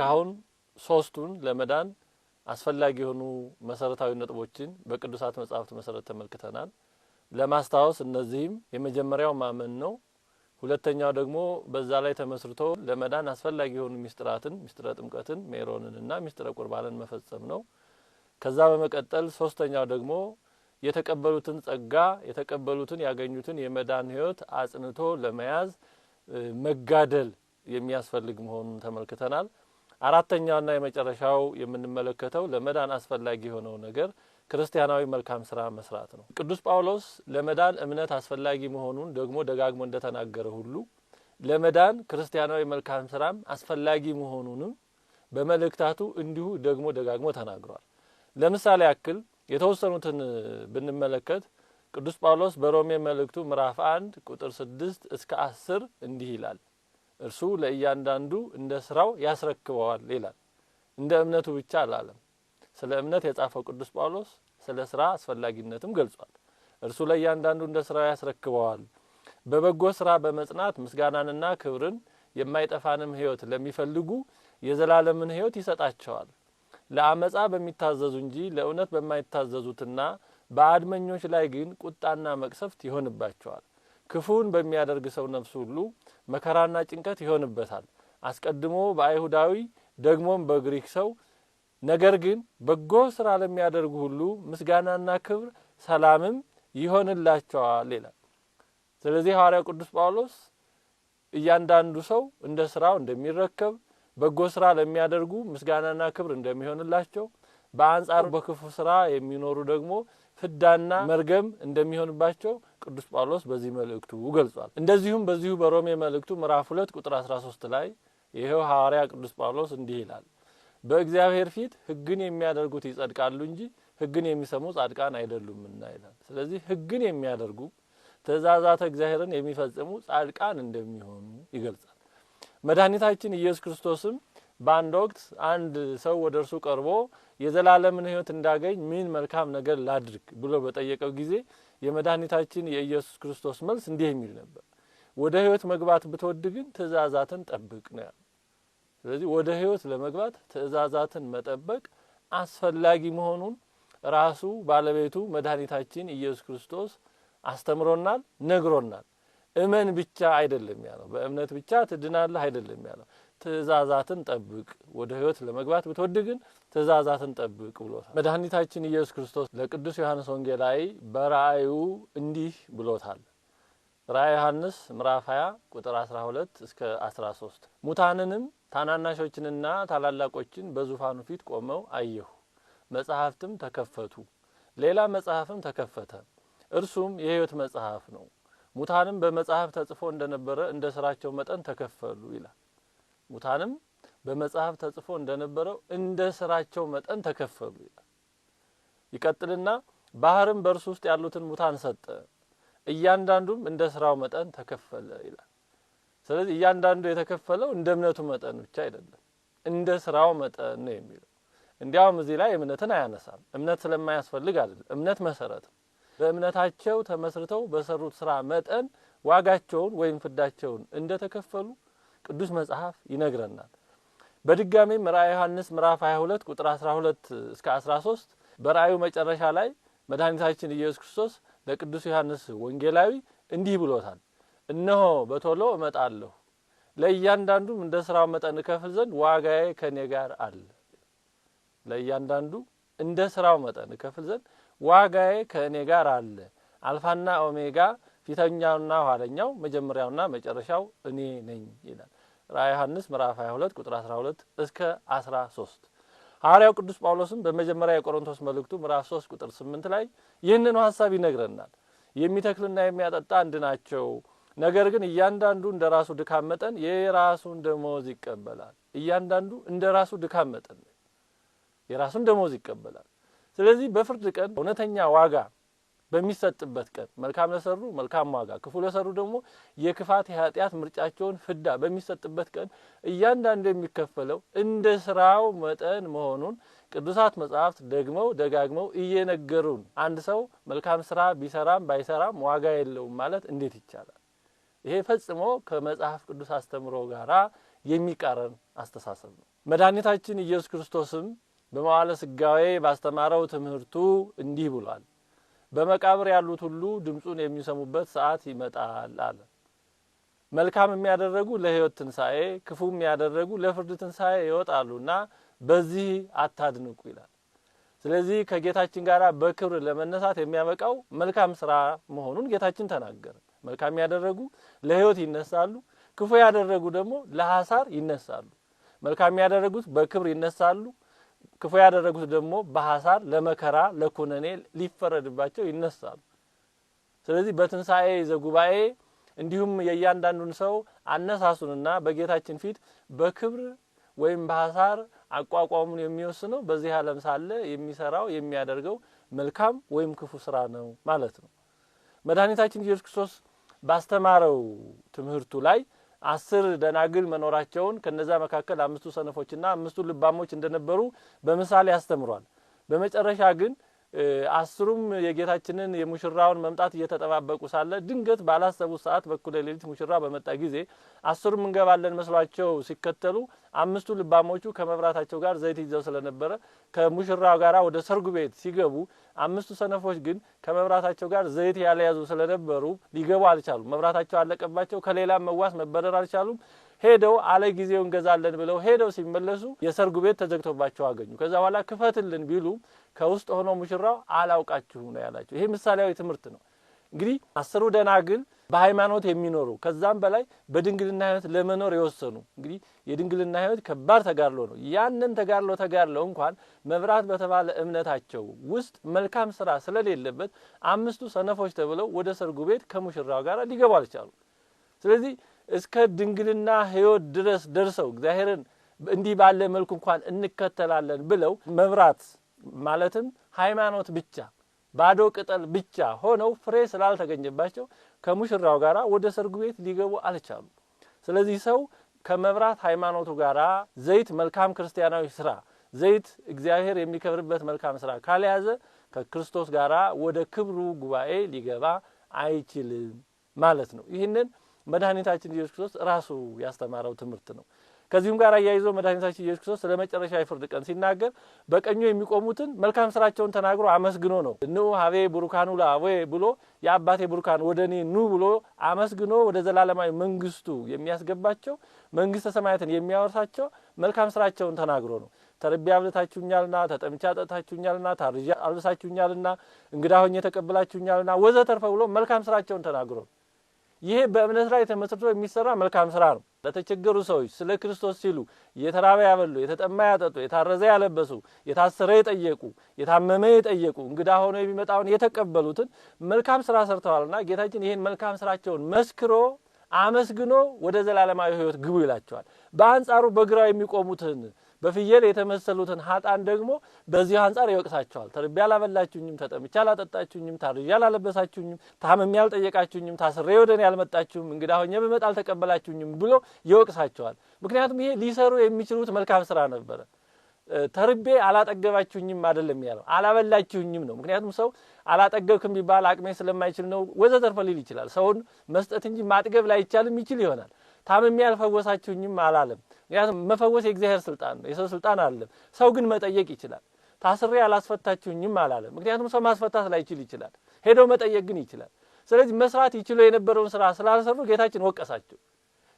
እስካሁን ሶስቱን ለመዳን አስፈላጊ የሆኑ መሰረታዊ ነጥቦችን በቅዱሳት መጻሕፍት መሰረት ተመልክተናል። ለማስታወስ እነዚህም የመጀመሪያው ማመን ነው። ሁለተኛው ደግሞ በዛ ላይ ተመስርቶ ለመዳን አስፈላጊ የሆኑ ሚስጥራትን ሚስጥረ ጥምቀትን ሜሮንንና ሚስጥረ ቁርባንን መፈጸም ነው። ከዛ በመቀጠል ሶስተኛው ደግሞ የተቀበሉትን ጸጋ የተቀበሉትን ያገኙትን የመዳን ሕይወት አጽንቶ ለመያዝ መጋደል የሚያስፈልግ መሆኑን ተመልክተናል። አራተኛውና የመጨረሻው የምንመለከተው ለመዳን አስፈላጊ የሆነው ነገር ክርስቲያናዊ መልካም ስራ መስራት ነው። ቅዱስ ጳውሎስ ለመዳን እምነት አስፈላጊ መሆኑን ደግሞ ደጋግሞ እንደተናገረ ሁሉ ለመዳን ክርስቲያናዊ መልካም ስራም አስፈላጊ መሆኑንም በመልእክታቱ እንዲሁ ደግሞ ደጋግሞ ተናግሯል። ለምሳሌ ያክል የተወሰኑትን ብንመለከት ቅዱስ ጳውሎስ በሮሜ መልእክቱ ምዕራፍ 1 ቁጥር 6 እስከ 10 እንዲህ ይላል። እርሱ ለእያንዳንዱ እንደ ስራው ያስረክበዋል ይላል። እንደ እምነቱ ብቻ አላለም። ስለ እምነት የጻፈው ቅዱስ ጳውሎስ ስለ ስራ አስፈላጊነትም ገልጿል። እርሱ ለእያንዳንዱ እንደ ስራው ያስረክበዋል። በበጎ ስራ በመጽናት ምስጋናንና ክብርን የማይጠፋንም ሕይወት ለሚፈልጉ የዘላለምን ሕይወት ይሰጣቸዋል። ለአመጻ በሚታዘዙ እንጂ ለእውነት በማይታዘዙትና በአድመኞች ላይ ግን ቁጣና መቅሰፍት ይሆንባቸዋል። ክፉን በሚያደርግ ሰው ነፍስ ሁሉ መከራና ጭንቀት ይሆንበታል። አስቀድሞ በአይሁዳዊ ደግሞም በግሪክ ሰው ነገር ግን በጎ ስራ ለሚያደርጉ ሁሉ ምስጋናና ክብር ሰላምም ይሆንላቸዋል ይላል። ስለዚህ ሐዋርያው ቅዱስ ጳውሎስ እያንዳንዱ ሰው እንደ ስራው እንደሚረከብ በጎ ስራ ለሚያደርጉ ምስጋናና ክብር እንደሚሆንላቸው በአንጻሩ በክፉ ስራ የሚኖሩ ደግሞ ፍዳና መርገም እንደሚሆንባቸው ቅዱስ ጳውሎስ በዚህ መልእክቱ ገልጿል። እንደዚሁም በዚሁ በሮሜ መልእክቱ ምዕራፍ 2 ቁጥር 13 ላይ ይሄው ሐዋርያ ቅዱስ ጳውሎስ እንዲህ ይላል። በእግዚአብሔር ፊት ሕግን የሚያደርጉት ይጸድቃሉ እንጂ ሕግን የሚሰሙ ጻድቃን አይደሉምና ይላል። ስለዚህ ሕግን የሚያደርጉ ትእዛዛተ እግዚአብሔርን የሚፈጽሙ ጻድቃን እንደሚሆኑ ይገልጻል። መድኃኒታችን ኢየሱስ ክርስቶስም በአንድ ወቅት አንድ ሰው ወደርሱ ቀርቦ የዘላለምን ሕይወት እንዳገኝ ምን መልካም ነገር ላድርግ ብሎ በጠየቀው ጊዜ የመድኃኒታችን የኢየሱስ ክርስቶስ መልስ እንዲህ የሚል ነበር። ወደ ሕይወት መግባት ብትወድ ግን ትእዛዛትን ጠብቅ ነው። ስለዚህ ወደ ሕይወት ለመግባት ትእዛዛትን መጠበቅ አስፈላጊ መሆኑን ራሱ ባለቤቱ መድኃኒታችን ኢየሱስ ክርስቶስ አስተምሮናል፣ ነግሮናል። እመን ብቻ አይደለም ያለው፣ በእምነት ብቻ ትድናለህ አይደለም ያለው። ትእዛዛትን ጠብቅ፣ ወደ ሕይወት ለመግባት ብትወድ ግን ትእዛዛትን ጠብቅ ብሎታል። መድኃኒታችን ኢየሱስ ክርስቶስ ለቅዱስ ዮሐንስ ወንጌላዊ በራእዩ እንዲህ ብሎታል። ራእየ ዮሐንስ ምዕራፍ 20 ቁጥር 12 እስከ 13 ሙታንንም ታናናሾችንና ታላላቆችን በዙፋኑ ፊት ቆመው አየሁ። መጽሐፍትም ተከፈቱ። ሌላ መጽሐፍም ተከፈተ፣ እርሱም የሕይወት መጽሐፍ ነው። ሙታንም በመጽሐፍ ተጽፎ እንደነበረ እንደ ስራቸው መጠን ተከፈሉ ይላል። ሙታንም በመጽሐፍ ተጽፎ እንደነበረው እንደ ስራቸው መጠን ተከፈሉ ይላል። ይቀጥልና ባህርም በእርሱ ውስጥ ያሉትን ሙታን ሰጠ፣ እያንዳንዱም እንደ ስራው መጠን ተከፈለ ይላል። ስለዚህ እያንዳንዱ የተከፈለው እንደ እምነቱ መጠን ብቻ አይደለም፣ እንደ ስራው መጠን ነው የሚለው። እንዲያውም እዚህ ላይ እምነትን አያነሳም። እምነት ስለማያስፈልግ አይደለም፣ እምነት መሰረት ነው። በእምነታቸው ተመስርተው በሰሩት ስራ መጠን ዋጋቸውን ወይም ፍዳቸውን እንደተከፈሉ ቅዱስ መጽሐፍ ይነግረናል። በድጋሜም ራእየ ዮሐንስ ምዕራፍ 22 ቁጥር 12 እስከ 13 በራእዩ መጨረሻ ላይ መድኃኒታችን ኢየሱስ ክርስቶስ ለቅዱስ ዮሐንስ ወንጌላዊ እንዲህ ብሎታል። እነሆ በቶሎ እመጣለሁ፣ ለእያንዳንዱም እንደ ስራው መጠን እከፍል ዘንድ ዋጋዬ ከኔ ጋር አለ። ለእያንዳንዱ እንደ ስራው መጠን እከፍል ዘንድ ዋጋዬ ከኔ ጋር አለ። አልፋና ኦሜጋ ፊተኛውና ኋለኛው መጀመሪያውና መጨረሻው እኔ ነኝ ይላል። ራእየ ዮሐንስ ምዕራፍ 22 ቁጥር 12 እስከ 13 ሐዋርያው ቅዱስ ጳውሎስም በመጀመሪያ የቆሮንቶስ መልእክቱ ምዕራፍ 3 ቁጥር 8 ላይ ይህንን ሐሳብ ይነግረናል። የሚተክልና የሚያጠጣ አንድ ናቸው፣ ነገር ግን እያንዳንዱ እንደራሱ ድካም መጠን የራሱን ደሞዝ ይቀበላል። እያንዳንዱ እንደራሱ ድካም መጠን የራሱን ደሞዝ ይቀበላል። ስለዚህ በፍርድ ቀን እውነተኛ ዋጋ በሚሰጥበት ቀን መልካም ለሰሩ መልካም ዋጋ፣ ክፉ ለሰሩ ደግሞ የክፋት የኃጢአት ምርጫቸውን ፍዳ በሚሰጥበት ቀን እያንዳንዱ የሚከፈለው እንደ ስራው መጠን መሆኑን ቅዱሳት መጻሕፍት ደግመው ደጋግመው እየነገሩን፣ አንድ ሰው መልካም ስራ ቢሰራም ባይሰራም ዋጋ የለውም ማለት እንዴት ይቻላል? ይሄ ፈጽሞ ከመጽሐፍ ቅዱስ አስተምሮ ጋራ የሚቃረን አስተሳሰብ ነው። መድኃኒታችን ኢየሱስ ክርስቶስም በመዋዕለ ሥጋዌ ባስተማረው ትምህርቱ እንዲህ ብሏል። በመቃብር ያሉት ሁሉ ድምጹን የሚሰሙበት ሰዓት ይመጣል አለ። መልካም የሚያደርጉ ለሕይወት ትንሣኤ፣ ክፉ የሚያደርጉ ለፍርድ ትንሣኤ ይወጣሉና በዚህ አታድንቁ ይላል። ስለዚህ ከጌታችን ጋር በክብር ለመነሳት የሚያበቃው መልካም ስራ መሆኑን ጌታችን ተናገረ። መልካም ያደረጉ ለሕይወት ይነሳሉ፣ ክፉ ያደረጉ ደግሞ ለሐሳር ይነሳሉ። መልካም ያደረጉት በክብር ይነሳሉ፣ ክፉ ያደረጉት ደግሞ በሐሳር ለመከራ ለኩነኔ ሊፈረድባቸው ይነሳሉ። ስለዚህ በትንሣኤ ዘጉባኤ እንዲሁም የእያንዳንዱን ሰው አነሳሱንና በጌታችን ፊት በክብር ወይም በሐሳር አቋቋሙን የሚወስነው በዚህ ዓለም ሳለ የሚሰራው የሚያደርገው መልካም ወይም ክፉ ስራ ነው ማለት ነው። መድኃኒታችን ኢየሱስ ክርስቶስ ባስተማረው ትምህርቱ ላይ 10 ደናግል መኖራቸውን ከነዛ መካከል 5ቱ ሰነፎችና 5ቱ ልባሞች እንደነበሩ በምሳሌ ያስተምሯል። በመጨረሻ ግን 10ሩም የጌታችንን የሙሽራውን መምጣት እየተጠባበቁ ሳለ ድንገት ባላሰቡት ሰዓት በኩለ ሌሊት ሙሽራ በመጣ ጊዜ 10ሩም እንገባለን መስሏቸው ሲከተሉ 5ቱ ልባሞቹ ከመብራታቸው ጋር ዘይት ይዘው ስለነበረ ከሙሽራው ጋር ወደ ሰርጉ ቤት ሲገቡ 5ቱ ሰነፎች ግን ከመብራታቸው ጋር ዘይት ያለያዙ ስለነበሩ ሊገቡ አልቻሉም። መብራታቸው አለቀባቸው። ከሌላም መዋስ መበደር አልቻሉም። ሄደው አለ ጊዜው እንገዛለን ብለው ሄደው ሲመለሱ የሰርጉ ቤት ተዘግቶባቸው አገኙ። ከዛ በኋላ ክፈትልን ቢሉ ከውስጥ ሆኖ ሙሽራው አላውቃችሁ ነው ያላቸው። ይሄ ምሳሌያዊ ትምህርት ነው። እንግዲህ 10ሩ ደናግል በሃይማኖት የሚኖሩ ከዛም በላይ በድንግልና ሕይወት ለመኖር የወሰኑ እንግዲህ የድንግልና ሕይወት ከባድ ተጋድሎ ነው። ያንን ተጋድሎ እንኳን መብራት በተባለ እምነታቸው ውስጥ መልካም ስራ ስለሌለበት 5ቱ ሰነፎች ተብለው ወደ ሰርጉ ቤት ከሙሽራው ጋር ሊገቡ አልቻሉ። ስለዚህ እስከ ድንግልና ሕይወት ድረስ ደርሰው እግዚአብሔርን እንዲህ ባለ መልኩ እንኳን እንከተላለን ብለው መብራት ማለትም ሃይማኖት ብቻ ባዶ ቅጠል ብቻ ሆነው ፍሬ ስላልተገኘባቸው ከሙሽራው ጋራ ወደ ሰርጉ ቤት ሊገቡ አልቻሉ። ስለዚህ ሰው ከመብራት ሃይማኖቱ ጋራ ዘይት መልካም ክርስቲያናዊ ስራ ዘይት እግዚአብሔር የሚከብርበት መልካም ስራ ካልያዘ ከክርስቶስ ጋራ ወደ ክብሩ ጉባኤ ሊገባ አይችልም ማለት ነው። ይህንን መድኃኒታችን ኢየሱስ ክርስቶስ ራሱ ያስተማረው ትምህርት ነው። ከዚህም ጋር አያይዞ መድኃኒታችን ኢየሱስ ክርስቶስ ስለመጨረሻ የፍርድ ቀን ሲናገር በቀኙ የሚቆሙትን መልካም ስራቸውን ተናግሮ አመስግኖ ነው ኑ ሀቤ ቡሩካኑ ለአቦዬ ብሎ የአባቴ ቡሩካን ወደኔ ኑ ብሎ አመስግኖ ወደ ዘላለማዊ መንግስቱ የሚያስገባቸው መንግስተ ሰማያትን የሚያወርሳቸው መልካም ስራቸውን ተናግሮ ነው። ተርቤ አብልታችሁኛልና፣ ተጠምቼ አጠጥታችሁኛልና፣ ታርዤ አልብሳችሁኛልና፣ እንግዳ ሆኜ ተቀብላችሁኛልና ወዘተርፈ ብሎ መልካም ስራቸውን ተናግሮ ነው። ይሄ በእምነት ላይ ተመስርቶ የሚሰራ መልካም ስራ ነው። ለተቸገሩ ሰዎች ስለ ክርስቶስ ሲሉ የተራበ ያበሉ፣ የተጠማ ያጠጡ፣ የታረዘ ያለበሱ፣ የታሰረ የጠየቁ፣ የታመመ የጠየቁ፣ እንግዳ ሆኖ የሚመጣውን የተቀበሉትን መልካም ስራ ሰርተዋልና ጌታችን ይሄን መልካም ስራቸውን መስክሮ አመስግኖ ወደ ዘላለማዊ ሕይወት ግቡ ይላቸዋል። በአንጻሩ በግራው የሚቆሙትን በፍየል የተመሰሉትን ኃጥአን ደግሞ በዚህ አንጻር ይወቅሳቸዋል። ተርቤ አላበላችሁኝም፣ ተጠምቼ አላጠጣችሁኝም፣ ታርዤ አላለበሳችሁኝም፣ ታምሜ አልጠየቃችሁኝም፣ ታስሬ ወደኔ አልመጣችሁም፣ እንግዳ ሆኜ ብመጣ አልተቀበላችሁኝም ብሎ ይወቅሳቸዋል። ምክንያቱም ይሄ ሊሰሩ የሚችሉት መልካም ስራ ነበረ። ተርቤ አላጠገባችሁኝም አይደለም ያለው፣ አላበላችሁኝም ነው። ምክንያቱም ሰው አላጠገብክም ቢባል አቅሜ ስለማይችል ነው ወዘተርፈ ሊል ይችላል። ሰውን መስጠት እንጂ ማጥገብ ላይቻልም ይችል ይሆናል። ታምሜ አልፈወሳችሁኝም አላለም። ምክንያቱም መፈወስ የእግዚአብሔር ስልጣን ነው፣ የሰው ስልጣን አይደለም። ሰው ግን መጠየቅ ይችላል። ታስሬ አላስፈታችሁኝም አላለም። ምክንያቱም ሰው ማስፈታት ላይችል ይችላል፣ ሄዶ መጠየቅ ግን ይችላል። ስለዚህ መስራት ይችሉ የነበረውን ስራ ስላልሰሩ ጌታችን ወቀሳቸው።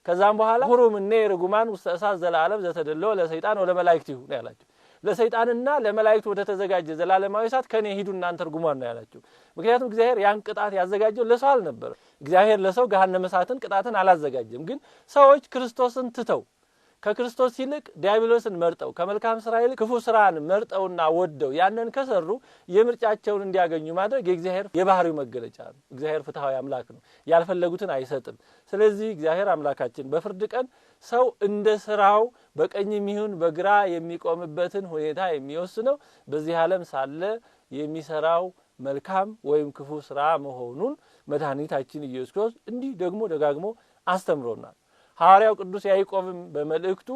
ከዛም በኋላ ሁሩም እኔ ርጉማን ውስተ እሳት ዘላለም ዘተደለው ለሰይጣን ወለ መላእክት ይሁን ያላቸው። ለሰይጣንና ለመላእክት ወደ ተዘጋጀ ዘላለማዊ እሳት ከኔ ሂዱ እናንተ ርጉማን ነው ያላቸው። ምክንያቱም እግዚአብሔር ያን ቅጣት ያዘጋጀው ለሰው አልነበረ። እግዚአብሔር ለሰው ገሃነመ እሳትን ቅጣትን አላዘጋጀም። ግን ሰዎች ክርስቶስን ትተው ከክርስቶስ ይልቅ ዲያብሎስን መርጠው ከመልካም ስራ ይልቅ ክፉ ስራን መርጠውና ወደው ያንን ከሰሩ የምርጫቸውን እንዲያገኙ ማድረግ የእግዚአብሔር የባህሪው መገለጫ ነው። እግዚአብሔር ፍትሃዊ አምላክ ነው፣ ያልፈለጉትን አይሰጥም። ስለዚህ እግዚአብሔር አምላካችን በፍርድ ቀን ሰው እንደ ስራው በቀኝም ይሁን በግራ የሚቆምበትን ሁኔታ የሚወስነው በዚህ ዓለም ሳለ የሚሰራው መልካም ወይም ክፉ ስራ መሆኑን መድኃኒታችን ኢየሱስ ክርስቶስ እንዲህ ደግሞ ደጋግሞ አስተምሮናል። ሐዋርያው ቅዱስ ያዕቆብም በመልእክቱ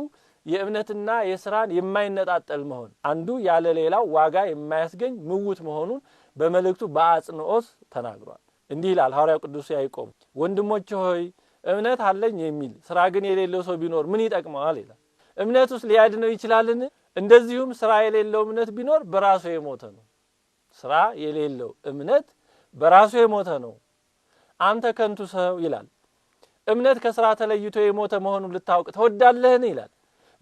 የእምነትና የሥራን የማይነጣጠል መሆን አንዱ ያለ ሌላው ዋጋ የማያስገኝ ምውት መሆኑን በመልእክቱ በአጽንኦት ተናግሯል። እንዲህ ይላል ሐዋርያው ቅዱስ ያዕቆብ፣ ወንድሞቼ ሆይ እምነት አለኝ የሚል ሥራ ግን የሌለው ሰው ቢኖር ምን ይጠቅመዋል ይላል። እምነቱስ ሊያድነው ይችላልን? እንደዚሁም ስራ የሌለው እምነት ቢኖር በራሱ የሞተ ነው። ስራ የሌለው እምነት በራሱ የሞተ ነው። አንተ ከንቱ ሰው ይላል። እምነት ከስራ ተለይቶ የሞተ መሆኑን ልታውቅ ተወዳለህን ይላል።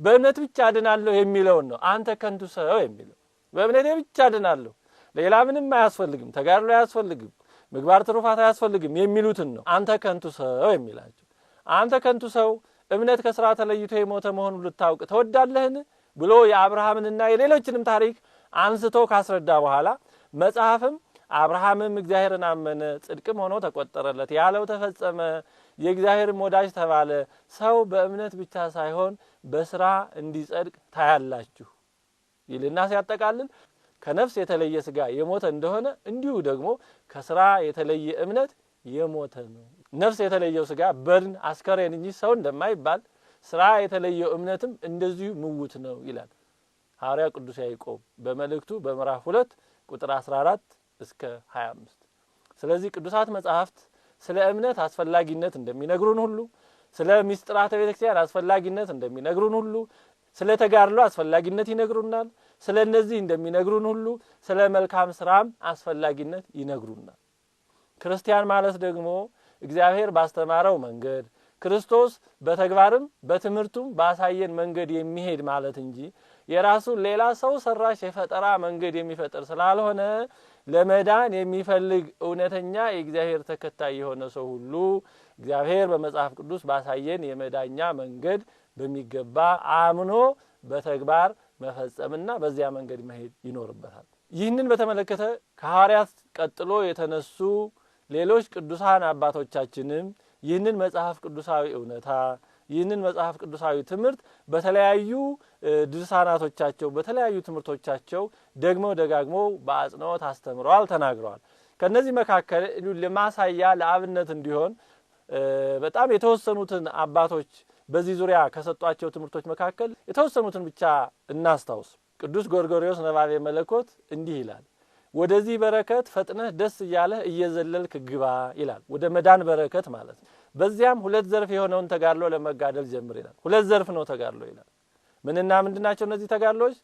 በእምነት ብቻ አድናለሁ የሚለው ነው አንተ ከንቱ ሰው የሚለው። በእምነት ብቻ አድናለሁ፣ ሌላ ምንም አያስፈልግም፣ ተጋድሎ አያስፈልግም፣ ምግባር ትሩፋት አያስፈልግም የሚሉትን ነው አንተ ከንቱ ሰው የሚላቸው። አንተ ከንቱ ሰው እምነት ከስራ ተለይቶ የሞተ መሆኑን ልታውቅ ተወዳለህን ብሎ የአብርሃምንና የሌሎችንም ታሪክ አንስቶ ካስረዳ በኋላ መጽሐፍም አብርሃምም እግዚአብሔርን አመነ ጽድቅም ሆኖ ተቆጠረለት ያለው ተፈጸመ፣ የእግዚአብሔርም ወዳጅ ተባለ፣ ሰው በእምነት ብቻ ሳይሆን በስራ እንዲጸድቅ ታያላችሁ ይልና ሲያጠቃልል ከነፍስ የተለየ ስጋ የሞተ እንደሆነ እንዲሁ ደግሞ ከስራ የተለየ እምነት የሞተ ነው። ነፍስ የተለየው ስጋ በድን አስከሬን እንጂ ሰው እንደማይባል ስራ የተለየው እምነትም እንደዚሁ ምውት ነው ይላል ሐዋርያ ቅዱስ ያዕቆብ በመልእክቱ በምዕራፍ 2 ቁጥር 14 እስከ 25። ስለዚህ ቅዱሳት መጻሕፍት ስለ እምነት አስፈላጊነት እንደሚነግሩን ሁሉ ስለ ምስጢራተ ቤተክርስቲያን አስፈላጊነት እንደሚነግሩን ሁሉ ስለ ተጋድሎ አስፈላጊነት ይነግሩናል። ስለ እነዚህ እንደሚነግሩን ሁሉ ስለ መልካም ስራም አስፈላጊነት ይነግሩናል። ክርስቲያን ማለት ደግሞ እግዚአብሔር ባስተማረው መንገድ ክርስቶስ በተግባርም በትምህርቱም ባሳየን መንገድ የሚሄድ ማለት እንጂ የራሱ ሌላ ሰው ሰራሽ የፈጠራ መንገድ የሚፈጠር ስላልሆነ ለመዳን የሚፈልግ እውነተኛ የእግዚአብሔር ተከታይ የሆነ ሰው ሁሉ እግዚአብሔር በመጽሐፍ ቅዱስ ባሳየን የመዳኛ መንገድ በሚገባ አምኖ በተግባር መፈጸምና በዚያ መንገድ መሄድ ይኖርበታል። ይህንን በተመለከተ ከሐዋርያት ቀጥሎ የተነሱ ሌሎች ቅዱሳን አባቶቻችንም ይህንን መጽሐፍ ቅዱሳዊ እውነታ ይህንን መጽሐፍ ቅዱሳዊ ትምህርት በተለያዩ ድርሳናቶቻቸው በተለያዩ ትምህርቶቻቸው ደግሞ ደጋግሞ በአጽንኦት አስተምረዋል፣ ተናግረዋል። ከነዚህ መካከል ለማሳያ ለአብነት እንዲሆን በጣም የተወሰኑትን አባቶች በዚህ ዙሪያ ከሰጧቸው ትምህርቶች መካከል የተወሰኑትን ብቻ እናስታውስ። ቅዱስ ጎርጎርዮስ ነባቤ መለኮት እንዲህ ይላል፣ ወደዚህ በረከት ፈጥነህ ደስ እያለህ እየዘለልክ ግባ ይላል። ወደ መዳን በረከት ማለት ነው። በዚያም ሁለት ዘርፍ የሆነውን ተጋድሎ ለመጋደል ጀምር ይላል። ሁለት ዘርፍ ነው ተጋድሎ ይላል። ምንና ምንድናቸው እነዚህ ተጋድሎች?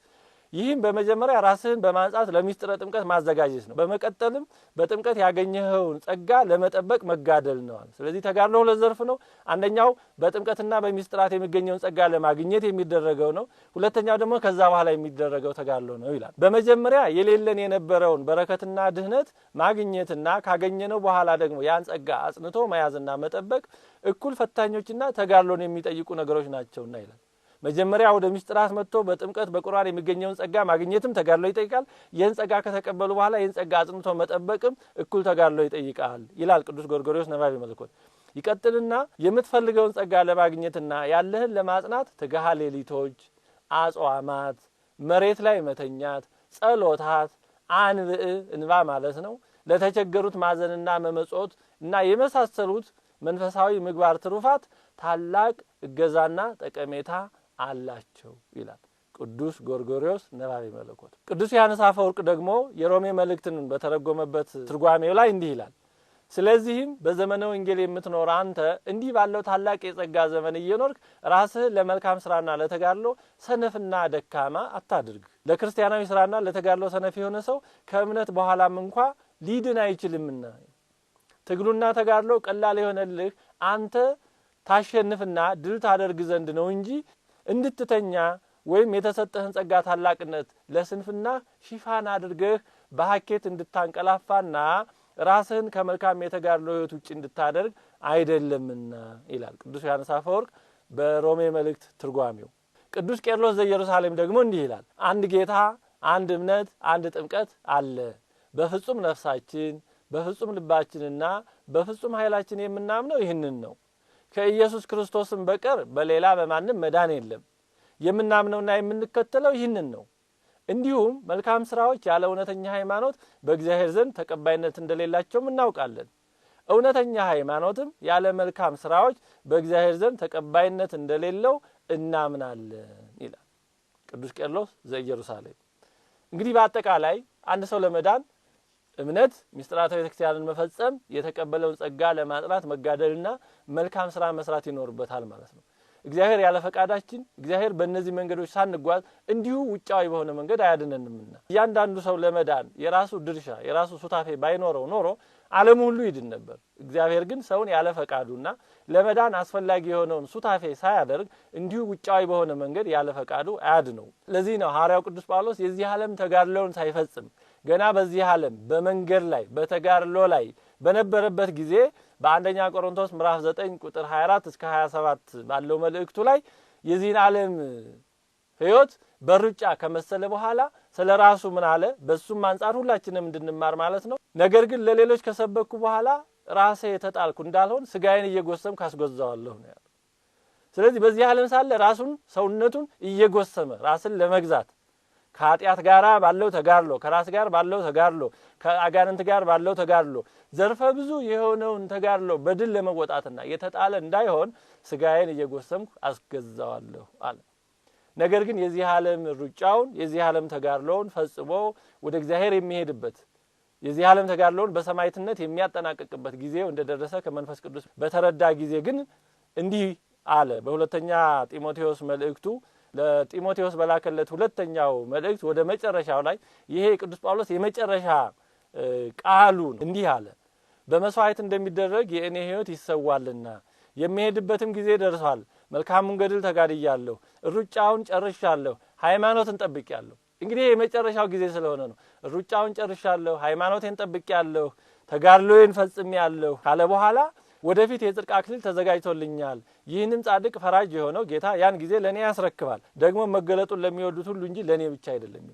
ይህም በመጀመሪያ ራስህን በማንጻት ለሚስጥረ ጥምቀት ማዘጋጀት ነው። በመቀጠልም በጥምቀት ያገኘኸውን ጸጋ ለመጠበቅ መጋደል ነው። ስለዚህ ተጋድሎ ሁለት ዘርፍ ነው። አንደኛው በጥምቀትና በሚስጥራት የሚገኘውን ጸጋ ለማግኘት የሚደረገው ነው። ሁለተኛው ደግሞ ከዛ በኋላ የሚደረገው ተጋድሎ ነው ይላል። በመጀመሪያ የሌለን የነበረውን በረከትና ድህነት ማግኘትና ካገኘነው በኋላ ደግሞ ያን ጸጋ አጽንቶ መያዝና መጠበቅ እኩል ፈታኞችና ተጋድሎን የሚጠይቁ ነገሮች ናቸውና ይላል። መጀመሪያ ወደ ምስጢራት መጥቶ በጥምቀት በቁርባን የሚገኘውን ጸጋ ማግኘትም ተጋድሎ ይጠይቃል። ይህን ጸጋ ከተቀበሉ በኋላ ይህን ጸጋ አጽንቶ መጠበቅም እኩል ተጋድሎ ይጠይቃል ይላል ቅዱስ ጎርጎርዮስ ነባቤ መለኮት። ይቀጥልና የምትፈልገውን ጸጋ ለማግኘትና ያለህን ለማጽናት ትጋሃ ሌሊቶች፣ አጽዋማት፣ መሬት ላይ መተኛት፣ ጸሎታት፣ አንብዕ እንባ ማለት ነው፣ ለተቸገሩት ማዘንና መመጾት እና የመሳሰሉት መንፈሳዊ ምግባር ትሩፋት ታላቅ እገዛና ጠቀሜታ አላቸው ይላል ቅዱስ ጎርጎርዮስ ነባቤ መለኮት። ቅዱስ ዮሐንስ አፈወርቅ ደግሞ የሮሜ መልእክትን በተረጎመበት ትርጓሜው ላይ እንዲህ ይላል፣ ስለዚህም በዘመነ ወንጌል የምትኖር አንተ እንዲህ ባለው ታላቅ የጸጋ ዘመን እየኖርክ ራስህን ለመልካም ስራና ለተጋድሎ ሰነፍና ደካማ አታድርግ። ለክርስቲያናዊ ስራና ለተጋድሎ ሰነፍ የሆነ ሰው ከእምነት በኋላም እንኳ ሊድን አይችልምና ትግሉና ተጋድሎ ቀላል የሆነልህ አንተ ታሸንፍና ድል ታደርግ ዘንድ ነው እንጂ እንድትተኛ ወይም የተሰጠህን ጸጋ ታላቅነት ለስንፍና ሽፋን አድርገህ በሐኬት እንድታንቀላፋና ራስህን ከመልካም የተጋድሎ ሕይወት ውጭ እንድታደርግ አይደለምና ይላል ቅዱስ ዮሐንስ አፈወርቅ በሮሜ መልእክት ትርጓሜው። ቅዱስ ቄርሎስ ዘኢየሩሳሌም ደግሞ እንዲህ ይላል፣ አንድ ጌታ፣ አንድ እምነት፣ አንድ ጥምቀት አለ። በፍጹም ነፍሳችን በፍጹም ልባችንና በፍጹም ኃይላችን የምናምነው ይህንን ነው። ከኢየሱስ ክርስቶስም በቀር በሌላ በማንም መዳን የለም። የምናምነውና የምንከተለው ይህንን ነው። እንዲሁም መልካም ስራዎች ያለ እውነተኛ ሃይማኖት በእግዚአብሔር ዘንድ ተቀባይነት እንደሌላቸውም እናውቃለን። እውነተኛ ሃይማኖትም ያለ መልካም ስራዎች በእግዚአብሔር ዘንድ ተቀባይነት እንደሌለው እናምናለን ይላል ቅዱስ ቄርሎስ ዘኢየሩሳሌም። እንግዲህ በአጠቃላይ አንድ ሰው ለመዳን እምነት ምስጢራተ ቤተክርስቲያንን መፈጸም የተቀበለውን ጸጋ ለማጥራት መጋደልና መልካም ስራ መስራት ይኖርበታል ማለት ነው። እግዚአብሔር ያለ ፈቃዳችን እግዚአብሔር በእነዚህ መንገዶች ሳንጓዝ እንዲሁ ውጫዊ በሆነ መንገድ አያድነንምና እያንዳንዱ ሰው ለመዳን የራሱ ድርሻ የራሱ ሱታፌ ባይኖረው ኖሮ ዓለም ሁሉ ይድን ነበር። እግዚአብሔር ግን ሰውን ያለ ፈቃዱና ለመዳን አስፈላጊ የሆነውን ሱታፌ ሳያደርግ እንዲሁ ውጫዊ በሆነ መንገድ ያለ ፈቃዱ አያድነው። ለዚህ ነው ሐዋርያው ቅዱስ ጳውሎስ የዚህ ዓለም ተጋድሎውን ሳይፈጽም ገና በዚህ ዓለም በመንገድ ላይ በተጋድሎ ላይ በነበረበት ጊዜ በአንደኛ ቆሮንቶስ ምዕራፍ 9 ቁጥር 24 እስከ 27 ባለው መልእክቱ ላይ የዚህን ዓለም ሕይወት በሩጫ ከመሰለ በኋላ ስለራሱ ምን አለ? በሱም አንጻር ሁላችንም እንድንማር ማለት ነው። ነገር ግን ለሌሎች ከሰበኩ በኋላ ራሴ የተጣልኩ እንዳልሆን ስጋዬን እየጎሰምኩ አስገዛዋለሁ ነው ያለው። ስለዚህ በዚህ ዓለም ሳለ ራሱን ሰውነቱን እየጎሰመ ራስን ለመግዛት ከኃጢአት ጋር ባለው ተጋድሎ ከራስ ጋር ባለው ተጋድሎ ከአጋንንት ጋር ባለው ተጋድሎ ዘርፈ ብዙ የሆነውን ተጋድሎ በድል ለመወጣትና የተጣለ እንዳይሆን ስጋዬን እየጎሰምኩ አስገዛዋለሁ አለ። ነገር ግን የዚህ ዓለም ሩጫውን የዚህ ዓለም ተጋድሎውን ፈጽሞ ወደ እግዚአብሔር የሚሄድበት የዚህ ዓለም ተጋድሎውን በሰማዕትነት የሚያጠናቅቅበት ጊዜው እንደደረሰ ከመንፈስ ቅዱስ በተረዳ ጊዜ ግን እንዲህ አለ። በሁለተኛ ጢሞቴዎስ መልእክቱ ለጢሞቴዎስ በላከለት ሁለተኛው መልእክት ወደ መጨረሻው ላይ ይሄ ቅዱስ ጳውሎስ የመጨረሻ ቃሉን እንዲህ አለ። በመስዋዕት እንደሚደረግ የእኔ ሕይወት ይሰዋልና የሚሄድበትም ጊዜ ደርሷል። መልካሙን ገድል ተጋድያለሁ፣ ሩጫውን ጨርሻለሁ፣ ሃይማኖትን ጠብቄያለሁ። እንግዲህ የመጨረሻው ጊዜ ስለሆነ ነው። ሩጫውን ጨርሻለሁ፣ ሃይማኖቴን ጠብቄያለሁ፣ ተጋድሎዬን ፈጽሜያለሁ ካለ በኋላ ወደፊት የጽድቅ አክሊል ተዘጋጅቶልኛል። ይህንም ጻድቅ ፈራጅ የሆነው ጌታ ያን ጊዜ ለኔ ያስረክባል። ደግሞ መገለጡን ለሚወዱት ሁሉ እንጂ ለኔ ብቻ አይደለም።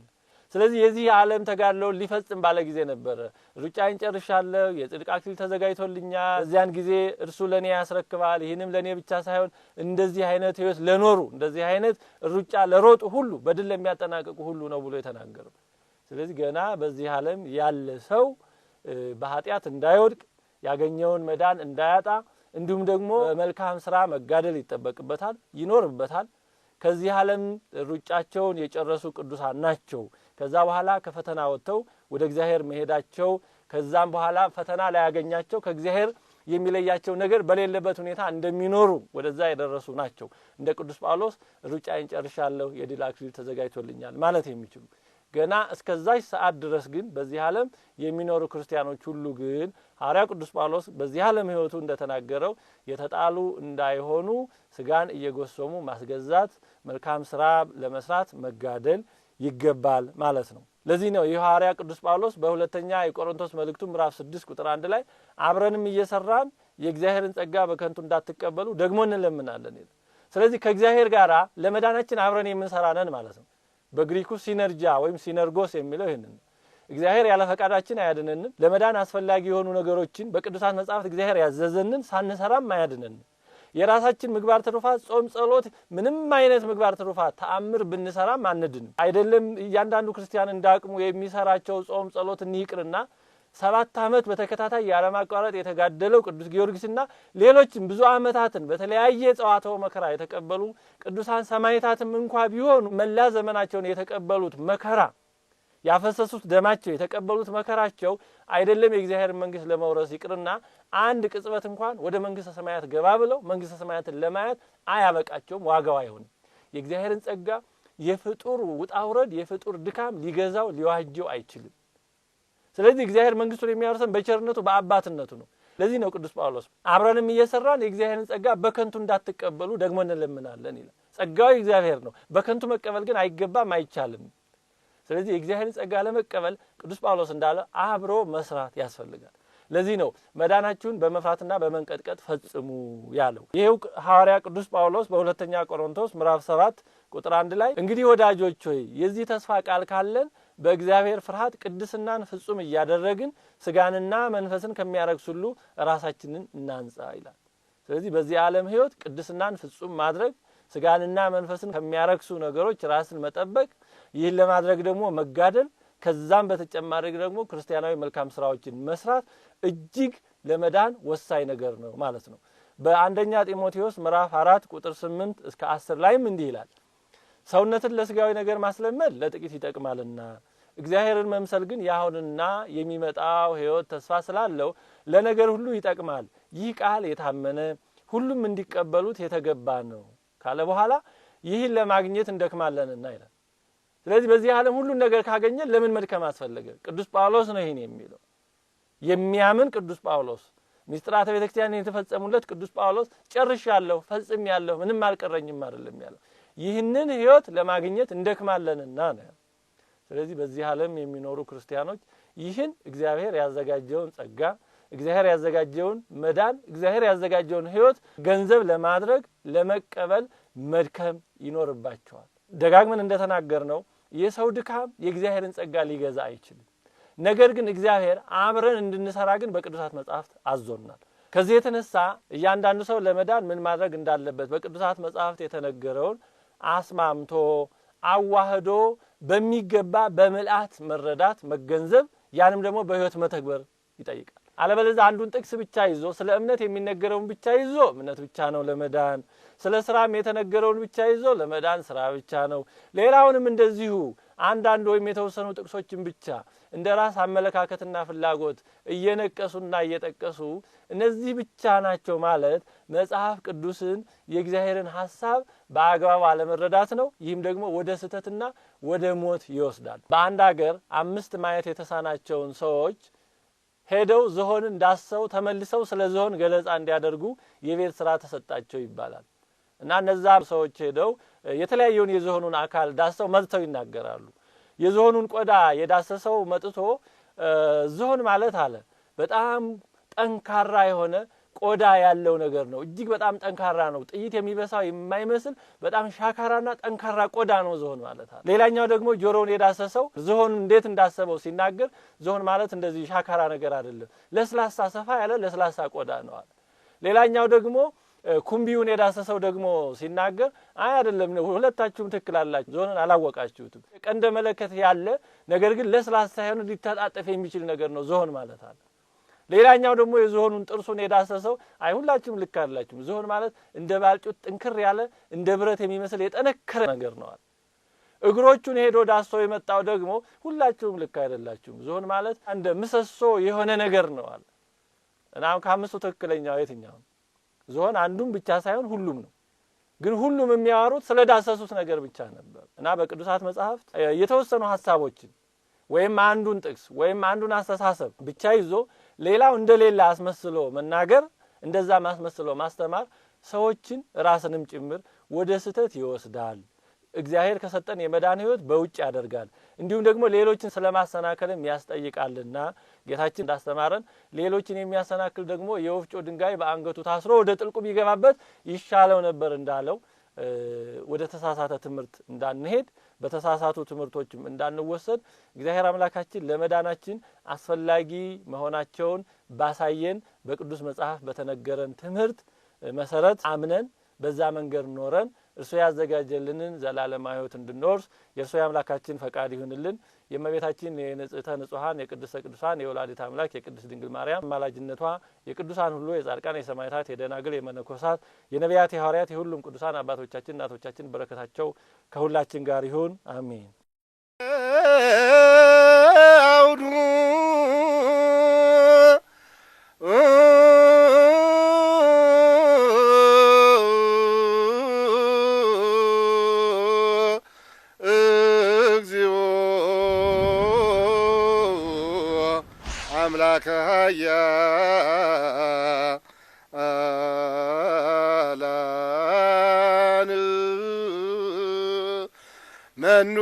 ስለዚህ የዚህ ዓለም ተጋድሎ ሊፈጽም ባለ ጊዜ ነበር ሩጫዬን ጨርሻለሁ፣ የጽድቅ አክሊል ተዘጋጅቶልኛል፣ እዚያን ጊዜ እርሱ ለኔ ያስረክባል። ይህንም ለኔ ብቻ ሳይሆን እንደዚህ አይነት ሕይወት ለኖሩ እንደዚህ አይነት ሩጫ ለሮጡ ሁሉ በድል ለሚያጠናቅቁ ሁሉ ነው ብሎ የተናገረው። ስለዚህ ገና በዚህ ዓለም ያለ ሰው በኃጢአት እንዳይወድቅ ያገኘውን መዳን እንዳያጣ እንዲሁም ደግሞ መልካም ስራ መጋደል ይጠበቅበታል ይኖርበታል። ከዚህ ዓለም ሩጫቸውን የጨረሱ ቅዱሳን ናቸው ከዛ በኋላ ከፈተና ወጥተው ወደ እግዚአብሔር መሄዳቸው ከዛም በኋላ ፈተና ላይ ያገኛቸው ከእግዚአብሔር የሚለያቸው ነገር በሌለበት ሁኔታ እንደሚኖሩ ወደዛ የደረሱ ናቸው። እንደ ቅዱስ ጳውሎስ ሩጫዬን ጨርሻለሁ የድል አክሊል ተዘጋጅቶልኛል ማለት የሚችሉ ገና እስከዛች ሰዓት ድረስ ግን በዚህ ዓለም የሚኖሩ ክርስቲያኖች ሁሉ ግን ሐዋርያው ቅዱስ ጳውሎስ በዚህ ዓለም ሕይወቱ እንደተናገረው የተጣሉ እንዳይሆኑ ስጋን እየጎሰሙ ማስገዛት መልካም ስራ ለመስራት መጋደል ይገባል ማለት ነው። ለዚህ ነው የሐዋርያው ቅዱስ ጳውሎስ በሁለተኛ የቆሮንቶስ መልእክቱ ምዕራፍ 6 ቁጥር 1 ላይ አብረንም እየሰራን የእግዚአብሔርን ጸጋ በከንቱ እንዳትቀበሉ ደግሞ እንለምናለን ይላል። ስለዚህ ከእግዚአብሔር ጋር ለመዳናችን አብረን የምንሰራ ነን ማለት ነው። በግሪኩ ሲነርጂያ ወይም ሲነርጎስ የሚለው ይሄንን እግዚአብሔር ያለ ፈቃዳችን አያድነንም። ለመዳን አስፈላጊ የሆኑ ነገሮችን በቅዱሳት መጻሕፍት እግዚአብሔር ያዘዘንን ሳንሰራም አያድነንም። የራሳችን ምግባር ትሩፋት ጾም ጸሎት ምንም አይነት ምግባር ትሩፋት ተአምር ብንሰራም አንድንም አይደለም። እያንዳንዱ ክርስቲያን እንዳቅሙ የሚሰራቸው ጾም ጸሎት እንይቅርና 7 ዓመት በተከታታይ ያለማቋረጥ የተጋደለው ቅዱስ ጊዮርጊስና ሌሎችም ብዙ ዓመታትን በተለያየ ጸዋታው መከራ የተቀበሉ ቅዱሳን ሰማዕታትም እንኳን ቢሆኑ መላ ዘመናቸውን የተቀበሉት መከራ ያፈሰሱት ደማቸው የተቀበሉት መከራቸው አይደለም የእግዚአብሔር መንግስት ለመውረስ ይቅርና አንድ ቅጽበት እንኳን ወደ መንግስተ ሰማያት ገባ ብለው መንግስተ ሰማያትን ለማየት አያበቃቸውም፣ ዋጋው አይሆንም። የእግዚአብሔርን ጸጋ የፍጡር ውጣውረድ የፍጡር ድካም ሊገዛው ሊዋጀው አይችልም። ስለዚህ እግዚአብሔር መንግስቱን የሚያወርሰን በቸርነቱ በአባትነቱ ነው። ለዚህ ነው ቅዱስ ጳውሎስ አብረንም እየሰራን የእግዚአብሔርን ጸጋ በከንቱ እንዳትቀበሉ ደግሞ እንለምናለን ይላል። ጸጋው እግዚአብሔር ነው። በከንቱ መቀበል ግን አይገባም አይቻልም። ስለዚህ የእግዚአብሔርን ጸጋ ለመቀበል ቅዱስ ጳውሎስ እንዳለ አብሮ መስራት ያስፈልጋል። ለዚህ ነው መዳናችሁን በመፍራትና በመንቀጥቀጥ ፈጽሙ ያለው። ይሄው ሐዋርያ ቅዱስ ጳውሎስ በሁለተኛ ቆሮንቶስ ምዕራፍ 7 ቁጥር 1 ላይ እንግዲህ ወዳጆች ሆይ የዚህ ተስፋ ቃል ካለን በእግዚአብሔር ፍርሃት ቅድስናን ፍጹም እያደረግን ስጋንና መንፈስን ከሚያረክሱ ሁሉ ራሳችንን እናንጻ ይላል። ስለዚህ በዚህ ዓለም ሕይወት ቅድስናን ፍጹም ማድረግ ስጋንና መንፈስን ከሚያረክሱ ነገሮች ራስን መጠበቅ ይህን ለማድረግ ደግሞ መጋደል ከዛም በተጨማሪ ደግሞ ክርስቲያናዊ መልካም ስራዎችን መስራት እጅግ ለመዳን ወሳኝ ነገር ነው ማለት ነው። በአንደኛ ጢሞቴዎስ ምዕራፍ 4 ቁጥር 8 እስከ 10 ላይም እንዲህ ይላል ሰውነትን ለስጋዊ ነገር ማስለመድ ለጥቂት ይጠቅማልና እግዚአብሔርን መምሰል ግን ያሁንና የሚመጣው ሕይወት ተስፋ ስላለው ለነገር ሁሉ ይጠቅማል። ይህ ቃል የታመነ ሁሉም እንዲቀበሉት የተገባ ነው ካለ በኋላ ይህን ለማግኘት እንደክማለንና ይላል። ስለዚህ በዚህ ዓለም ሁሉ ነገር ካገኘን ለምን መድከም አስፈለገ? ቅዱስ ጳውሎስ ነው ይሄን የሚለው። የሚያምን ቅዱስ ጳውሎስ ሚስጥራተ ቤተክርስቲያን የተፈጸሙለት ቅዱስ ጳውሎስ ጨርሻለሁ ፈጽሜያለሁ ምንም አልቀረኝም አይደለም ያለው። ይህንን ሕይወት ለማግኘት እንደክማለንና ነው። ስለዚህ በዚህ ዓለም የሚኖሩ ክርስቲያኖች ይህን እግዚአብሔር ያዘጋጀውን ጸጋ እግዚአብሔር ያዘጋጀውን መዳን እግዚአብሔር ያዘጋጀውን ሕይወት ገንዘብ ለማድረግ ለመቀበል መድከም ይኖርባቸዋል። ደጋግመን እንደተናገርነው የሰው ድካም የእግዚአብሔርን ጸጋ ሊገዛ አይችልም። ነገር ግን እግዚአብሔር አብረን እንድንሰራ ግን በቅዱሳት መጻሕፍት አዞናል። ከዚህ የተነሳ እያንዳንዱ ሰው ለመዳን ምን ማድረግ እንዳለበት በቅዱሳት መጻሕፍት የተነገረውን አስማምቶ አዋህዶ በሚገባ በመልአት መረዳት መገንዘብ ያንም ደግሞ በሕይወት መተግበር ይጠይቃል። አለበለዚያ አንዱን ጥቅስ ብቻ ይዞ ስለ እምነት የሚነገረውን ብቻ ይዞ እምነት ብቻ ነው ለመዳን፣ ስለ ስራም የተነገረውን ብቻ ይዞ ለመዳን ስራ ብቻ ነው፣ ሌላውንም እንደዚሁ አንዳንድ ወይም የተወሰኑ ጥቅሶችን ብቻ እንደ ራስ አመለካከትና ፍላጎት እየነቀሱና እየጠቀሱ እነዚህ ብቻ ናቸው ማለት መጽሐፍ ቅዱስን የእግዚአብሔርን ሐሳብ በአግባብ አለመረዳት ነው። ይህም ደግሞ ወደ ስህተትና ወደ ሞት ይወስዳል። በአንድ ሀገር 5 ማየት የተሳናቸውን ሰዎች ሄደው ዝሆንን ዳሰው ተመልሰው ስለ ዝሆን ገለጻ እንዲያደርጉ የቤት ስራ ተሰጣቸው ይባላል። እና እነዛ ሰዎች ሄደው የተለያየውን የዝሆኑን አካል ዳሰው መጥተው ይናገራሉ። የዝሆኑን ቆዳ የዳሰሰው መጥቶ ዝሆን ማለት አለ በጣም ጠንካራ የሆነ ቆዳ ያለው ነገር ነው፣ እጅግ በጣም ጠንካራ ነው፣ ጥይት የሚበሳው የማይመስል በጣም ሻካራና ጠንካራ ቆዳ ነው ዝሆን ማለት አለ። ሌላኛው ደግሞ ጆሮውን የዳሰሰው ዝሆን እንዴት እንዳሰበው ሲናገር ዝሆን ማለት እንደዚህ ሻካራ ነገር አይደለም፣ ለስላሳ ሰፋ ያለ ለስላሳ ቆዳ ነው አለ። ሌላኛው ደግሞ ኩምቢውን የዳሰሰው ደግሞ ሲናገር አይ አይደለም ሁለታችሁም ትክክል አላችሁ፣ ዝሆንን አላወቃችሁትም፣ ቀንደ መለከት ያለ ነገር ግን ለስላሳ የሆነ ሊታጣጠፍ የሚችል ነገር ነው ዝሆን ማለት አለ። ሌላኛው ደግሞ የዝሆኑን ጥርሱን የዳሰሰው አይ ሁላችሁም ልክ አይደላችሁም፣ ዝሆን ማለት እንደ ባልጩት ጥንክር ያለ እንደ ብረት የሚመስል የጠነከረ ነገር ነው አለ። እግሮቹን ሄዶ ዳሶ የመጣው ደግሞ ሁላችሁም ልክ አይደላችሁም፣ ዝሆን ማለት እንደ ምሰሶ የሆነ ነገር ነው አለ። እና ከአምስቱ ትክክለኛው የትኛው ነው? ዝሆን አንዱም ብቻ ሳይሆን ሁሉም ነው። ግን ሁሉም የሚያወሩት ስለ ዳሰሱት ነገር ብቻ ነበር። እና በቅዱሳት መጻሕፍት የተወሰኑ ሐሳቦችን ወይም አንዱን ጥቅስ ወይም አንዱን አስተሳሰብ ብቻ ይዞ ሌላው እንደሌላ አስመስሎ መናገር፣ እንደዛ ማስመስሎ ማስተማር ሰዎችን ራስንም ጭምር ወደ ስህተት ይወስዳል። እግዚአብሔር ከሰጠን የመዳን ሕይወት በውጭ ያደርጋል። እንዲሁም ደግሞ ሌሎችን ስለማሰናከልም ያስጠይቃልና ጌታችን እንዳስተማረን ሌሎችን የሚያሰናክል ደግሞ የወፍጮ ድንጋይ በአንገቱ ታስሮ ወደ ጥልቁ ቢገባበት ይሻለው ነበር እንዳለው ወደ ተሳሳተ ትምህርት እንዳንሄድ በተሳሳቱ ትምህርቶችም እንዳንወሰድ እግዚአብሔር አምላካችን ለመዳናችን አስፈላጊ መሆናቸውን ባሳየን በቅዱስ መጽሐፍ በተነገረን ትምህርት መሰረት አምነን በዛ መንገድ ኖረን እርሱ ያዘጋጀልንን ዘላለማዊ ሕይወት እንድንወርስ የእርሱ የአምላካችን ፈቃድ ይሁንልን። የእመቤታችን የንጽሕተ ንጹሐን የቅድስተ ቅዱሳን የወላዲተ አምላክ የቅድስት ድንግል ማርያም አማላጅነቷ የቅዱሳን ሁሉ የጻድቃን የሰማዕታት የደናግል የመነኮሳት የነቢያት የሐዋርያት የሁሉም ቅዱሳን አባቶቻችን እናቶቻችን በረከታቸው ከሁላችን ጋር ይሁን አሜን። አውዱ አምላከ ኃያላን መኑ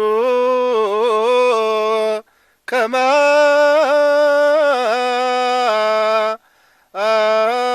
ከማከ